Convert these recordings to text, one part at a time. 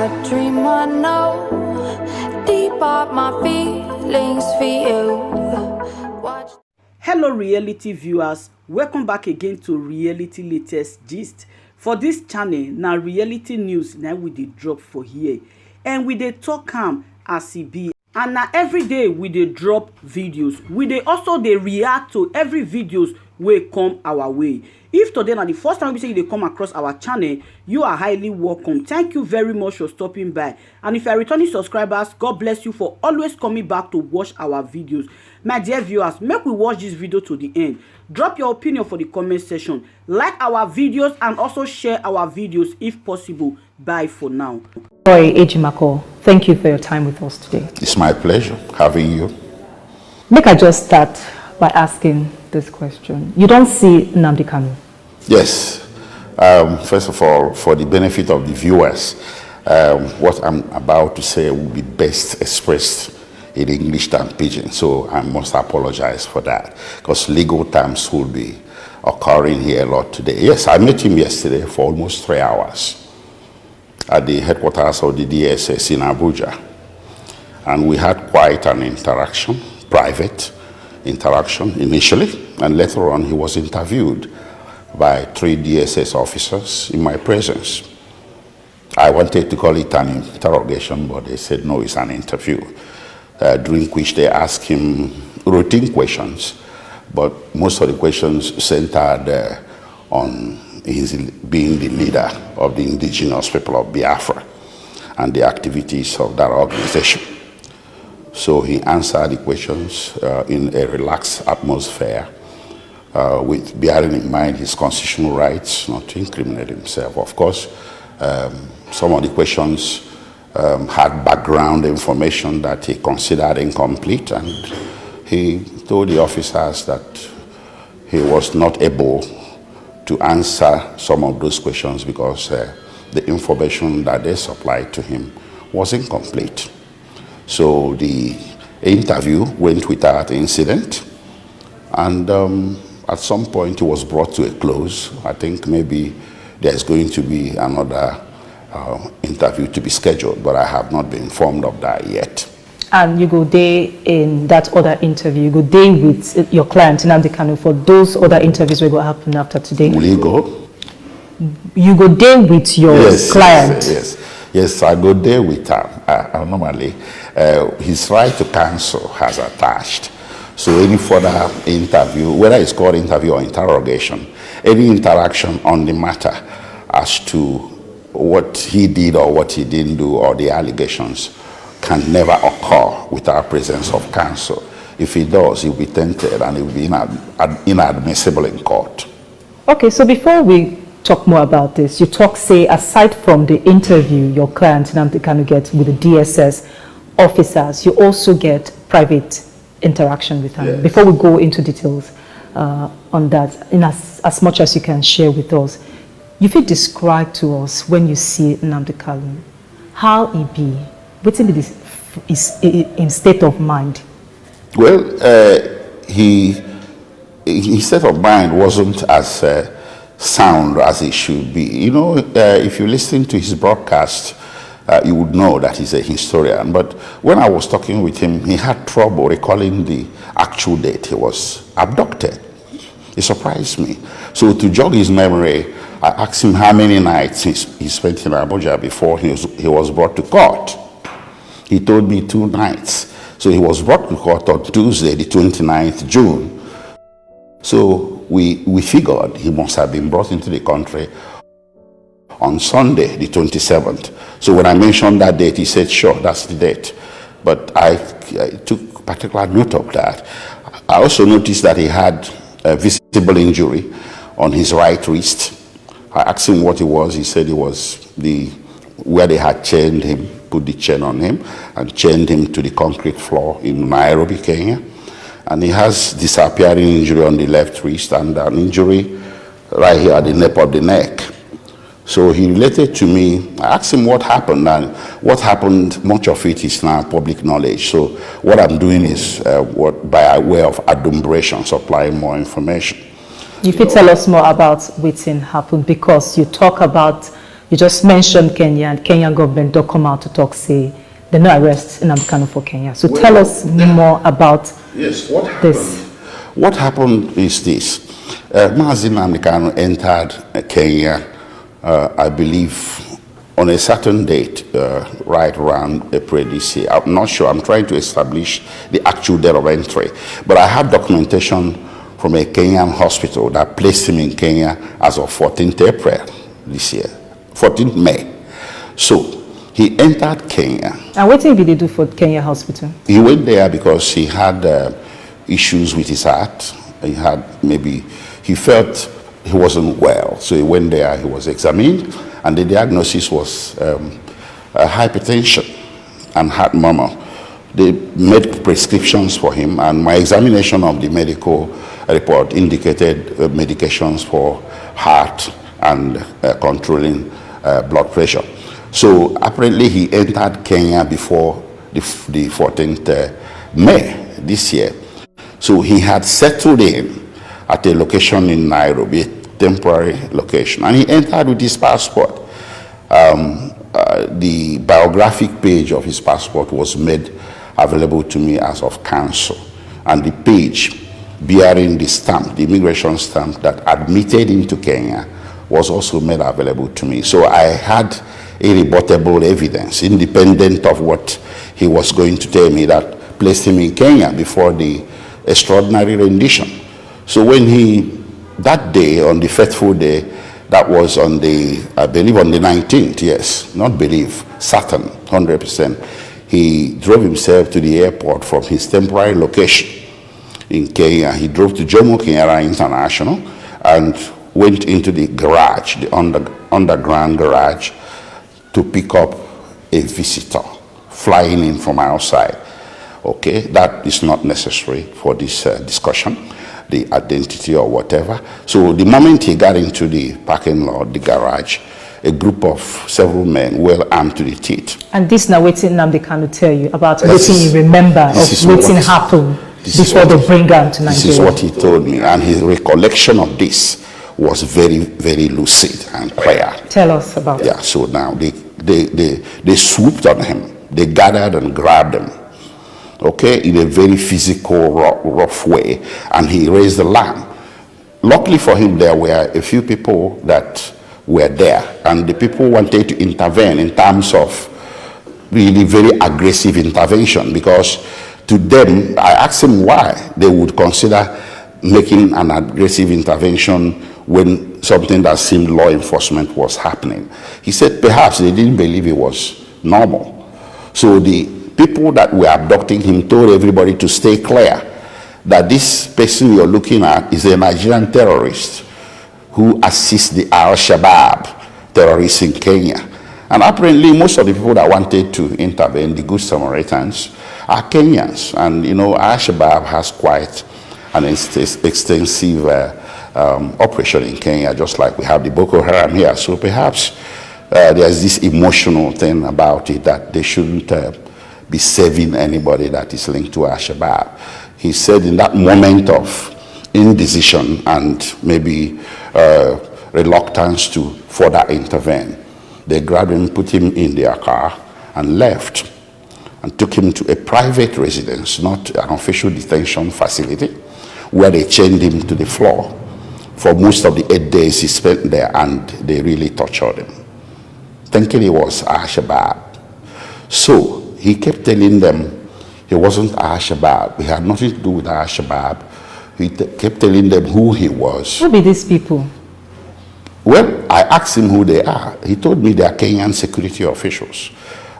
a dream I know. Deep up my feelings for you. Watch. Hello reality viewers, welcome back again to Reality Latest Gist. For this channel, now reality news now we dey drop for here, and we dey talk am as e be. And now every day we dey drop videos. We dey also dey react to every videos wey come our way. If today na the first time we say you dey come across our channel, you are highly welcome. Thank you very much for stopping by. And if you are returning subscribers, God bless you for always coming back to watch our videos. My dear viewers, make we watch this video to the end. Drop your opinion for the comment section. Like our videos and also share our videos if possible. Bye for now. Boy, Ejimako, thank you for your time with us today. It's my pleasure having you. Make I just start by asking this question. You don't see Nnamdi Kanu? Yes. First of all, for the benefit of the viewers, what I'm about to say will be best expressed in English than Pidgin, so I must apologize for that, because legal terms will be occurring here a lot today. Yes, I met him yesterday for almost 3 hours at the headquarters of the DSS in Abuja, and we had quite an interaction, private interaction initially, and later on he was interviewed by 3 DSS officers in my presence. I wanted to call it an interrogation, but they said no, it's an interview, during which they asked him routine questions, but most of the questions centered on his being the leader of the indigenous people of Biafra and the activities of that organization. So he answered the questions in a relaxed atmosphere, with bearing in mind his constitutional rights not to incriminate himself. Of course, some of the questions had background information that he considered incomplete, and he told the officers that he was not able to answer some of those questions because the information that they supplied to him was incomplete. So the interview went without incident, and at some point it was brought to a close. I think maybe there's going to be another interview to be scheduled, but I have not been informed of that yet. And you go there in that other interview, you go there with your client, Nnamdi Kanu, for those other interviews will go happen after today. Will you go? You go there with your client? Yes, I go there with her. Normally, his right to counsel has attached. So any further interview, whether it's called interview or interrogation, any interaction on the matter as to what he did or what he didn't do or the allegations can never occur without presence of counsel. If he does, he'll be tainted and it will be inadmissible in court. Okay, so before we talk more about this, you talk, say, aside from the interview your client Nnamdi Kanu gets with the DSS officers, you also get private interaction with them. Yes. Before we go into details on that, in as much as you can share with us, you feel describe to us when you see Nnamdi Kanu, how he be, what's is in state of mind? Well, his state of mind wasn't as sound as it should be. You know, if you listen to his broadcast, you would know that he's a historian. But when I was talking with him, he had trouble recalling the actual date he was abducted. It surprised me. So to jog his memory, I asked him how many nights he spent in Abuja before he was brought to court. He told me 2 nights. So he was brought to court on Tuesday, the 29th June. So we figured he must have been brought into the country on Sunday, the 27th. So when I mentioned that date, he said, sure, that's the date. But I took particular note of that. I also noticed that he had a visible injury on his right wrist. I asked him what it was. He said it was where they had chained him, put the chain on him, and chained him to the concrete floor in Nairobi, Kenya. And he has disappearing injury on the left wrist and an injury right here at the nape of the neck. So he related to me. I asked him what happened, and what happened, much of it is now public knowledge. So what I'm doing is by way of adumbration, supplying more information. You could tell us more about what's happened, because you talk about You just mentioned Kenya, and Kenyan government don't come out to talk, say, they no arrest Nnamdi Kanu for Kenya. So tell us more about this. What happened is this. Mazi Nnamdi Kanu entered Kenya, I believe, on a certain date, right around April this year. I'm not sure. I'm trying to establish the actual date of entry. But I have documentation from a Kenyan hospital that placed him in Kenya as of 14th April this year, 14th May. So he entered Kenya. And what did he do for Kenya hospital? He went there because he had issues with his heart. He felt he wasn't well. So he went there, he was examined, and the diagnosis was hypertension and heart murmur. They made prescriptions for him, and my examination of the medical report indicated medications for heart and controlling blood pressure. So apparently he entered Kenya before the 14th May this year. So he had settled in at a location in Nairobi, a temporary location, and he entered with his passport. The biographic page of his passport was made available to me as of counsel, and the page bearing the stamp, the immigration stamp that admitted him to Kenya, was also made available to me. So I had irrebuttable evidence, independent of what he was going to tell me, that placed him in Kenya before the extraordinary rendition. So when that day, on the fateful day, that was on the, I believe on the 19th, yes, not believe, certain, 100%, he drove himself to the airport from his temporary location in Kenya. He drove to Jomo Kenyatta International and went into the garage, the underground garage, to pick up a visitor flying in from outside. Okay, that is not necessary for this discussion, the identity or whatever. So the moment he got into the parking lot, the garage, a group of several men, well armed to the teeth. And this now waiting Nnamdi Kanu tell you about waiting you remember of waiting happen before they bring him to Nigeria. This is what he told me, and his recollection of this was very, very lucid and clear. Tell us about it. Yeah, so now they swooped on him. They gathered and grabbed him, okay, in a very physical, rough way, and he raised the lamp. Luckily for him, there were a few people that were there, and the people wanted to intervene in terms of really very aggressive intervention, because to them, I asked him why they would consider making an aggressive intervention when something that seemed law enforcement was happening. He said perhaps they didn't believe it was normal. So the people that were abducting him told everybody to stay clear, that this person you're looking at is a Nigerian terrorist who assists the Al-Shabaab terrorists in Kenya. And apparently most of the people that wanted to intervene, the Good Samaritans, are Kenyans. And you know, Al-Shabaab has quite an extensive operation in Kenya, just like we have the Boko Haram here. So perhaps there's this emotional thing about it that they shouldn't be saving anybody that is linked to Al-Shabaab. He said in that moment of indecision and maybe reluctance to further intervene, they grabbed him, put him in their car, and left, and took him to a private residence, not an official detention facility, where they chained him to the floor for most of the 8 days he spent there, and they really tortured him, thinking he was Al-Shabaab. So he kept telling them he wasn't Al-Shabaab. He had nothing to do with Al-Shabaab. He kept telling them who he was. Who be these people? Well, I asked him who they are. He told me they are Kenyan security officials.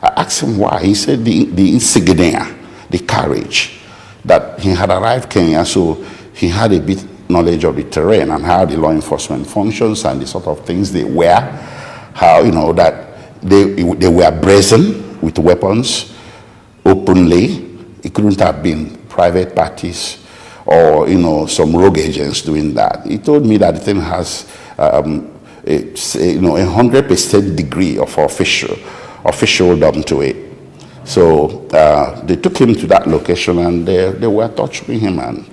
I asked him why. He said the insignia, the courage, that he had arrived Kenya, so he had a bit knowledge of the terrain and how the law enforcement functions and the sort of things they wear, how, you know, that they were brazen with weapons openly. It couldn't have been private parties or, you know, some rogue agents doing that. He told me that the thing has a 100% degree of officialdom to it. So they took him to that location, and they were torturing him, and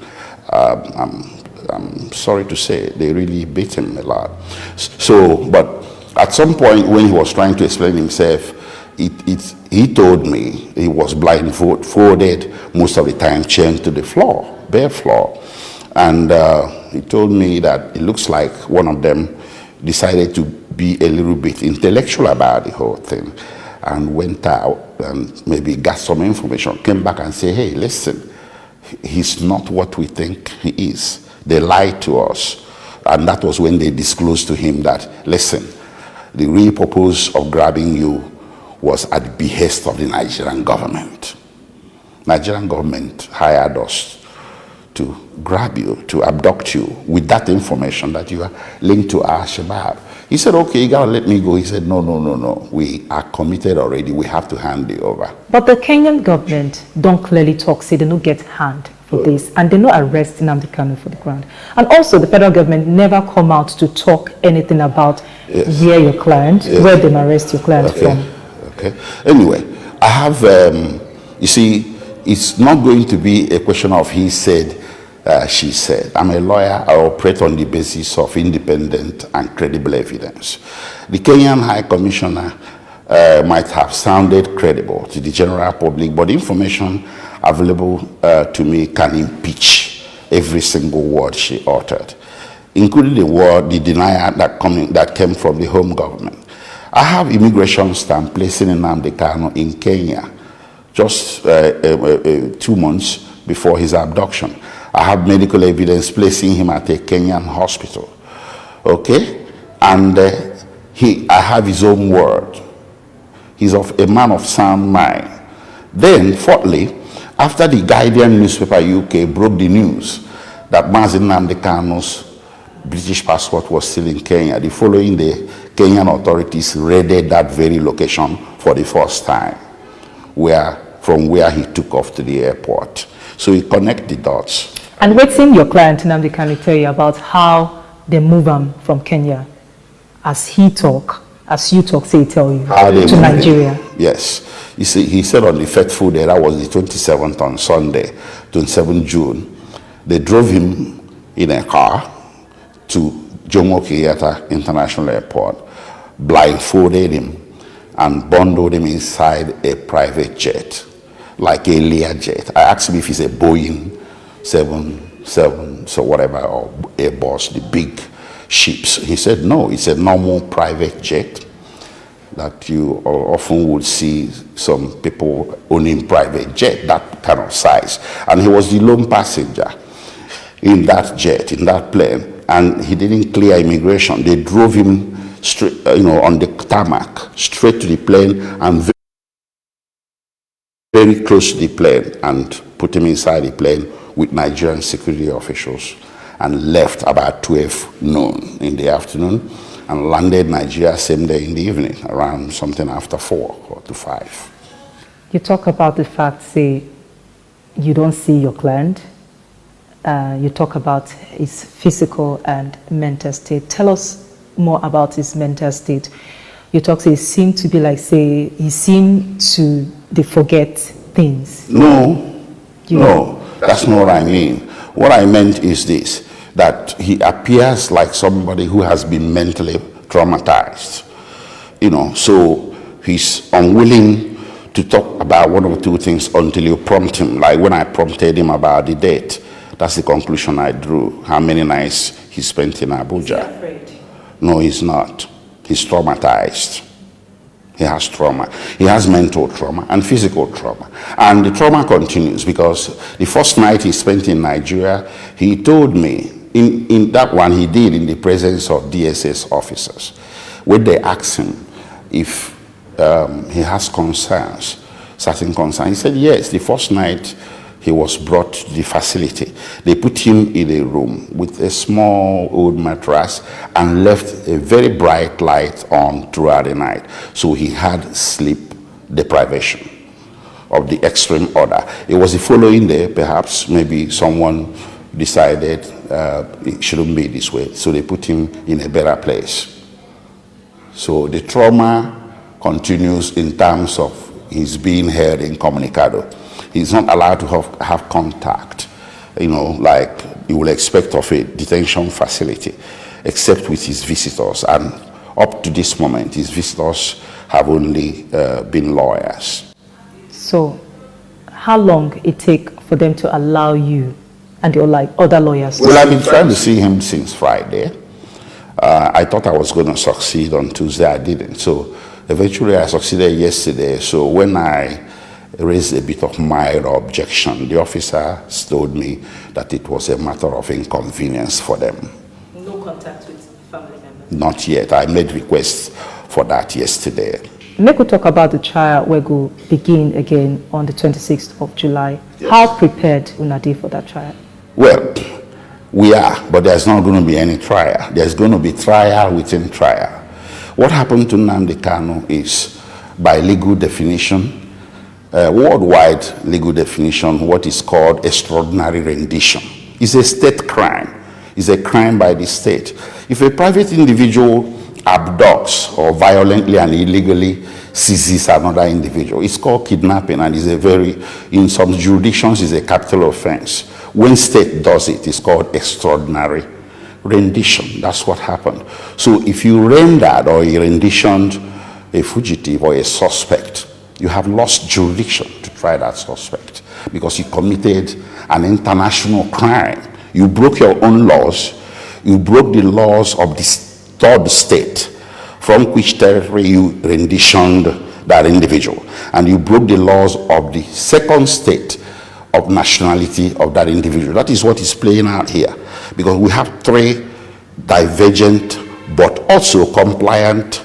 I'm sorry to say they really beat him a lot. So, but At some point when he was trying to explain himself, he told me he was blindfolded most of the time, chained to the floor, bare floor. And he told me that it looks like one of them decided to be a little bit intellectual about the whole thing and went out and maybe got some information, came back and said, hey, listen, he's not what we think he is. They lied to us. And that was when they disclosed to him that, listen, the real purpose of grabbing you was at the behest of the Nigerian government. Nigerian government hired us to grab you, to abduct you with that information that you are linked to Al-Shabaab. He said, okay, you gotta let me go. He said, no, no, no, no. We are committed already. We have to hand it over. But the Kenyan government don't clearly talk, say they don't get hand for this, and they don't arrest Nnamdi Kanu for the ground. And also the federal government never come out to talk anything about where your client, where they arrest your client from. Okay. Anyway, I have, you see, it's not going to be a question of he said, she said. I'm a lawyer. I operate on the basis of independent and credible evidence. The Kenyan High Commissioner might have sounded credible to the general public, but the information available to me can impeach every single word she uttered, including the denial that came from the home government. I have immigration stamp placing Nnamdi Kanu in Kenya just 2 months before his abduction. I have medical evidence placing him at a Kenyan hospital. Okay? And I have his own word. He's a man of sound mind. Then, fourthly, after the Guardian newspaper UK broke the news that Mazi Nnamdi Kanu's British passport was still in Kenya, the following day, Kenyan authorities raided that very location for the first time, from where he took off to the airport. So he connected the dots. And what's your client, Nnamdi Kanu, tell you about how they move him from Kenya, as you talk, say he tell you, to Nigeria? Yes. You see, he said on the fateful day, that was the 27th on Sunday, 27 June, they drove him in a car to Jomo Kenyatta International Airport, blindfolded him, and bundled him inside a private jet, like a Learjet. I asked him if it's a Boeing 777, so whatever, or Airbus, the big ships. He said no, it's a normal private jet that you often would see some people owning private jet, that kind of size. And he was the lone passenger in that jet, in that plane, and he didn't clear immigration. They drove him straight, on the tarmac, straight to the plane, and very close to the plane, and put him inside the plane with Nigerian security officials, and left about 12 noon in the afternoon, and landed Nigeria same day in the evening, around something after 4 or to 5. You talk about the fact, say, you don't see your client. You talk about his physical and mental state. Tell us more about his mental state. You talk, say, he seemed to be like, say, he seemed to forget things. No, that's not what I mean. What I meant is this, that he appears like somebody who has been mentally traumatized. So he's unwilling to talk about one or two things until you prompt him. Like when I prompted him about the date, that's the conclusion I drew. How many nights he spent in Abuja. Is he afraid? No, he's not. He's traumatized. He has trauma. He has mental trauma and physical trauma. And the trauma continues because the first night he spent in Nigeria, he told me, in that one he did in the presence of DSS officers, when they asked him if he has concerns, certain concerns. He said yes. The first night he was brought to the facility, they put him in a room with a small old mattress and left a very bright light on throughout the night. So he had sleep deprivation of the extreme order. It was the following day, perhaps, maybe someone decided it shouldn't be this way. So they put him in a better place. So the trauma continues in terms of his being held incommunicado. He's not allowed to have contact, like you will expect of a detention facility, except with his visitors. And Up to this moment, his visitors have only been lawyers. So, how long it take for them to allow you and your other lawyers? Well, I've been trying to see him since Friday. I thought I was going to succeed on Tuesday. I didn't. So eventually I succeeded yesterday. So when I raised a bit of mild objection, the officers told me that it was a matter of inconvenience for them. No contact with family members? Not yet. I made requests for that yesterday. Make we talk about the trial we go begin again on the 26th of July. Yes. How prepared Nnamdi for that trial? Well, we are, but there's not going to be any trial. There's going to be trial within trial. What happened to Nnamdi Kanu is, by legal definition, worldwide legal definition, what is called extraordinary rendition. It's a state crime. It's a crime by the state. If a private individual abducts or violently and illegally seizes another individual, it's called kidnapping, and is a very, in some jurisdictions, is a capital offense. When state does it, it's called extraordinary rendition. That's what happened. So if you rendered or you renditioned a fugitive or a suspect, you have lost jurisdiction to try that suspect because you committed an international crime. You broke your own laws. You broke the laws of the third state from which territory you renditioned that individual. And you broke the laws of the second state of nationality of that individual. That is what is playing out here, because we have three divergent but also compliant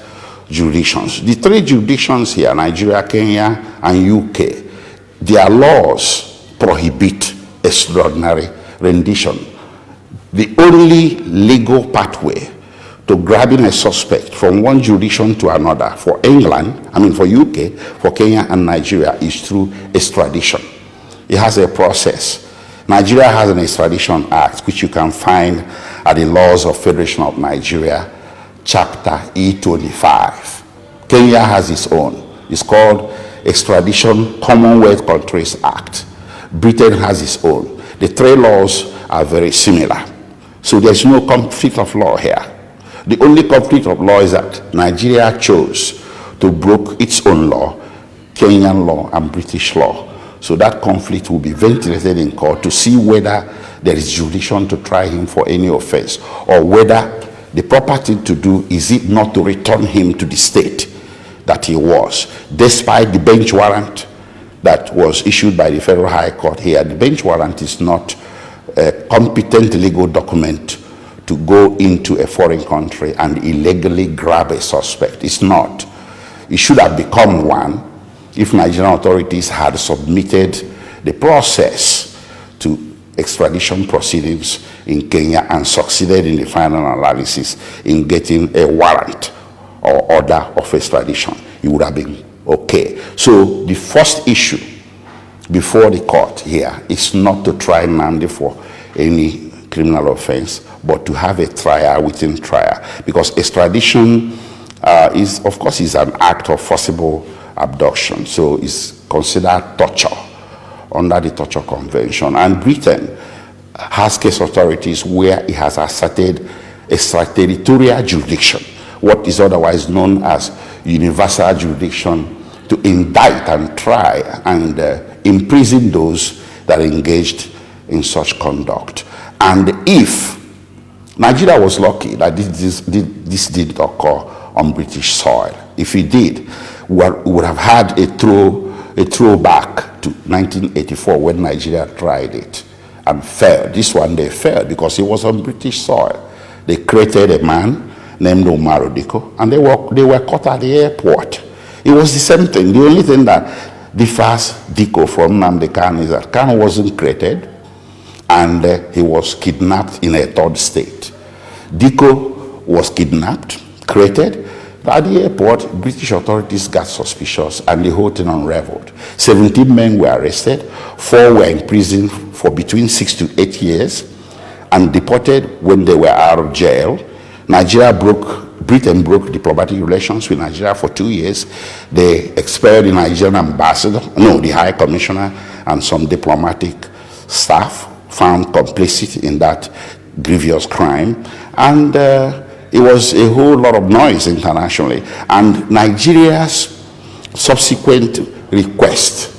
jurisdictions. The three jurisdictions here, Nigeria, Kenya, and UK, their laws prohibit extraordinary rendition. The only legal pathway to grabbing a suspect from one jurisdiction to another for for UK, for Kenya and Nigeria is through extradition. It has a process. Nigeria has an Extradition Act, which you can find at the Laws of Federation of Nigeria, Chapter E25. Kenya has its own. It's called Extradition Commonwealth Countries Act. Britain has its own. The three laws are very similar. So there's no conflict of law here. The only conflict of law is that Nigeria chose to break its own law, Kenyan law and British law. So that conflict will be ventilated in court to see whether there is jurisdiction to try him for any offense, or whether the proper thing to do is it not to return him to the state that he was, despite the bench warrant that was issued by the Federal High Court here. The bench warrant is not a competent legal document to go into a foreign country and illegally grab a suspect. It's not. It should have become one if Nigerian authorities had submitted the process to extradition proceedings in Kenya and succeeded in the final analysis in getting a warrant or order of extradition. It would have been okay. So the first issue before the court here is not to try Nnamdi for any criminal offense, but to have a trial within trial, because extradition is, of course, is an act of forcible abduction, so it's considered torture under the Torture Convention. And Britain has case authorities where it has asserted extraterritorial jurisdiction, what is otherwise known as universal jurisdiction, to indict and try and imprison those that engaged in such conduct. And if Nigeria was lucky that this didn't occur on British soil, if it did, we would have had a throwback to 1984 when Nigeria tried it and failed. This one they failed because it was on British soil. They created a man named Diko, and they were caught at the airport. It was the same thing. The only thing that differs Diko from Nnamdi Kanu is that Kanu wasn't created, and he was kidnapped in a third state. Diko was kidnapped, created. At the airport, British authorities got suspicious and the whole thing unraveled. 17 men were arrested, 4 were in prison for between 6 to 8 years and deported when they were out of jail. Britain broke diplomatic relations with Nigeria for 2 years. They expelled the Nigerian ambassador, the High Commissioner, and some diplomatic staff found complicit in that grievous crime. And it was a whole lot of noise internationally. And Nigeria's subsequent request,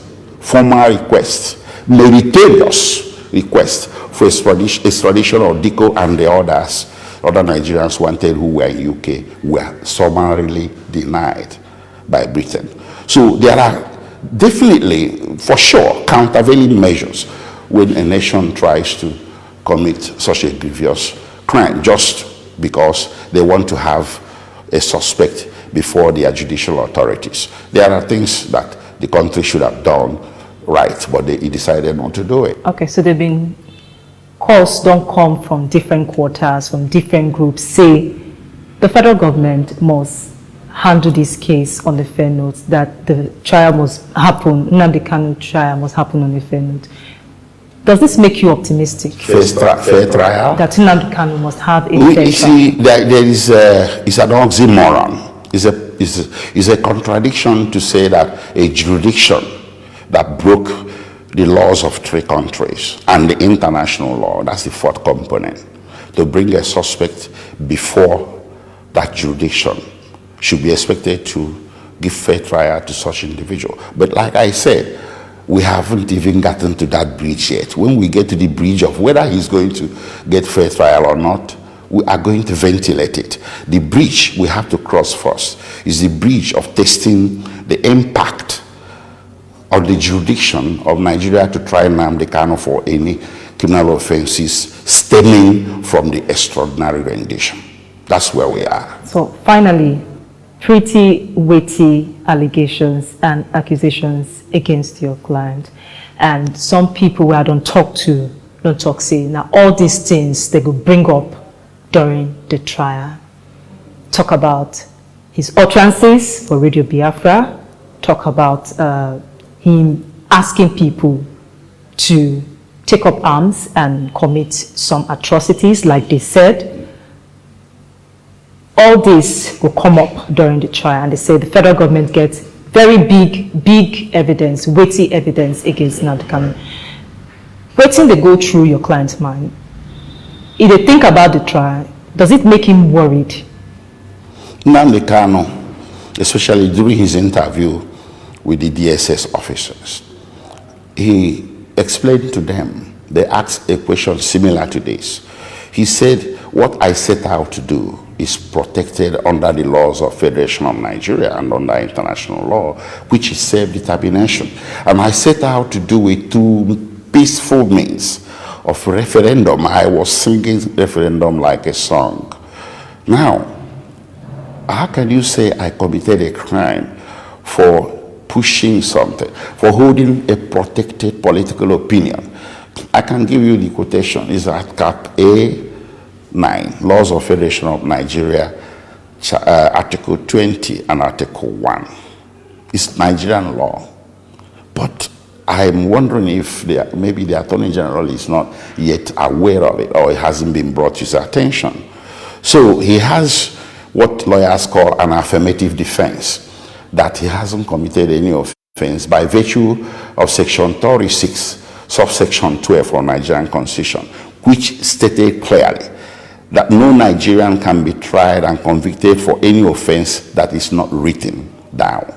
formal request, meritorious request for extradition of Diko and the others, other Nigerians wanted who were in UK, were summarily denied by Britain. So there are definitely, for sure, countervailing measures when a nation tries to commit such a grievous crime just because they want to have a suspect before their judicial authorities. There are things that the country should have done right, but he decided not to do it. Okay, so they've been calls don't come from different quarters, from different groups, say the federal government must handle this case on the fair note, that the trial must happen, Nnamdi Kanu trial must happen on a fair note. Does this make you optimistic? Fair trial? That Nnamdi Kanu must have a fair trial? You see, there is it's an oxymoron. It's a contradiction to say that a jurisdiction that broke the laws of 3 countries and the international law, that's the 4th component, to bring a suspect before that jurisdiction should be expected to give fair trial to such individual. But like I said, we haven't even gotten to that bridge yet. When we get to the bridge of whether he's going to get fair trial or not, we are going to ventilate it. The bridge we have to cross first is the bridge of testing the impact of the jurisdiction of Nigeria to try Nnamdi Kanu for any criminal offenses stemming from the extraordinary rendition. That's where we are. So finally, pretty weighty allegations and accusations against your client. And some people who I don't talk say, now all these things they could bring up during the trial. Talk about his utterances for Radio Biafra, talk about him asking people to take up arms and commit some atrocities like they said. All this will come up during the trial, and they say the federal government gets very big evidence, weighty evidence against Nnamdi Kanu. Waiting they go through your client's mind, if they think about the trial, does it make him worried? Nnamdi Kanu, especially during his interview with the DSS officers, he explained to them, they asked a question similar to this. He said, what I set out to do is protected under the laws of Federation of Nigeria and under international law, which is self-determination. And I set out to do it through peaceful means of referendum. I was singing referendum like a song. Now, how can you say I committed a crime for pushing something, for holding a protected political opinion? I can give you the quotation. It's at cap A9, Laws of Federation of Nigeria, Article 20 and Article 1. It's Nigerian law. But I'm wondering if maybe the Attorney General is not yet aware of it, or it hasn't been brought to his attention. So he has what lawyers call an affirmative defense, that he hasn't committed any offense by virtue of Section 36, subsection 12 of Nigerian Constitution, which stated clearly that no Nigerian can be tried and convicted for any offense that is not written down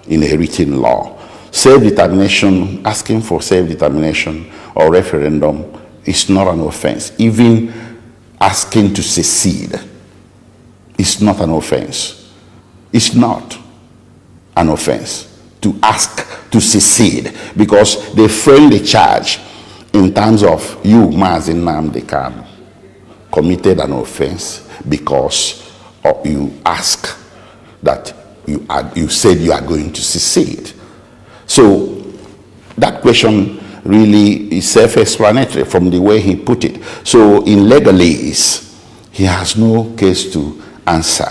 in a written law. Self-determination, asking for self-determination or referendum is not an offense. Even asking to secede is not an offense. It's not an offense to ask to secede, because they frame the charge in terms of you, Nnamdi Kanu, committed an offense because you ask that you said you are going to secede. So that question really is self-explanatory from the way he put it. So in legalese, he has no case to answer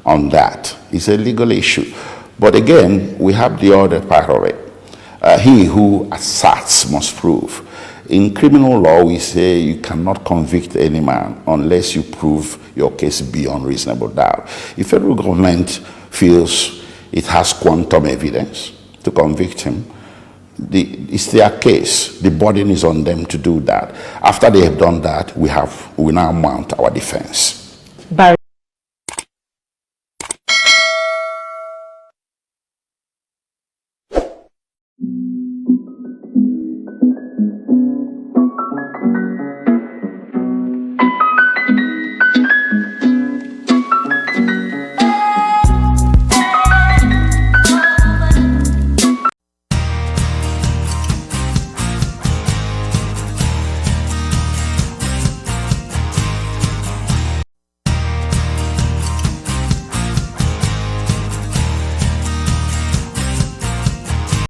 on that. It's a legal issue. But again, we have the other part of it. He who asserts must prove. In criminal law, we say you cannot convict any man unless you prove your case beyond reasonable doubt. If federal government feels it has quantum evidence to convict him, it's their case. The burden is on them to do that. After they have done that, we now mount our defense. Barry.